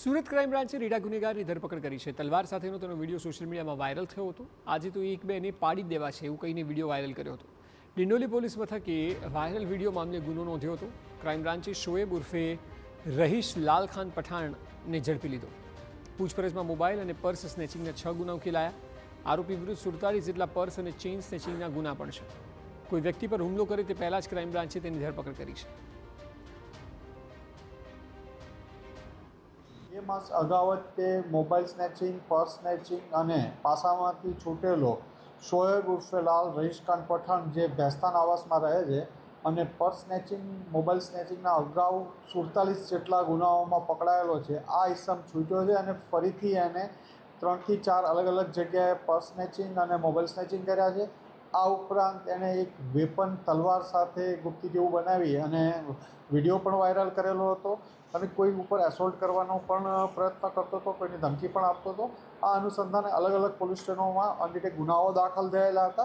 Surat crime બ્રાન્ચે રીડા ગુનેગારની ધરપકડ કરી છે. તલવાર સાથેનો તેનો વિડીયો સોશિયલ મીડિયામાં વાયરલ થયો હતો. આજે તો એક બેને પાડી દેવા છે એવું કહીને વિડીયો વાયરલ કર્યો હતો. ડિંડોલી પોલીસ મથકે વાયરલ વિડીયો મામલે ગુનો નોંધ્યો હતો. ક્રાઇમ બ્રાન્ચે શોએબ ઉર્ફે રહીશ લાલખાન પઠાણને ઝડપી લીધો. પૂછપરછમાં મોબાઈલ અને પર્સ સ્નેચિંગના 6 ગુના ઉકેલાયા. આરોપી વિરુદ્ધ 47 જેટલા પર્સ અને ચેઇન સ્નેચિંગના ગુના પણ છે. કોઈ વ્યક્તિ પર હુમલો કરે તે પહેલાં જ ક્રાઇમ બ્રાન્ચે તેની ધરપકડ કરી છે. એ માસ અગાઉ જ તે મોબાઈલ સ્નેચિંગ, પર્સ સ્નેચિંગ અને પાસામાંથી છૂટેલો શોએબ ઉર્ફે લાલ રહીશખાન પઠાણ જે ભેસ્તાન આવાસમાં રહે છે અને પર્સ સ્નેચિંગ, મોબાઈલ સ્નેચિંગના અગાઉ 47 જેટલા ગુનાઓમાં પકડાયેલો છે. આ ઇસમ છૂટ્યો છે અને ફરીથી એને 3 થી 4 અલગ અલગ જગ્યાએ પર્સ સ્નેચિંગ અને મોબાઈલ સ્નેચિંગ કર્યા છે. આ ઉપરાંત એણે એક વેપન તલવાર સાથે ગુપ્તી જેવું બનાવી અને વિડીયો પણ વાયરલ કરેલો હતો અને કોઈ ઉપર એસોલ્ટ કરવાનો પણ પ્રયત્ન કરતો હતો, કોઈની ધમકી પણ આપતો હતો. આ અનુસંધાને અલગ અલગ પોલીસ સ્ટેશનોમાં અનેક ગુનાઓ દાખલ થયેલા હતા.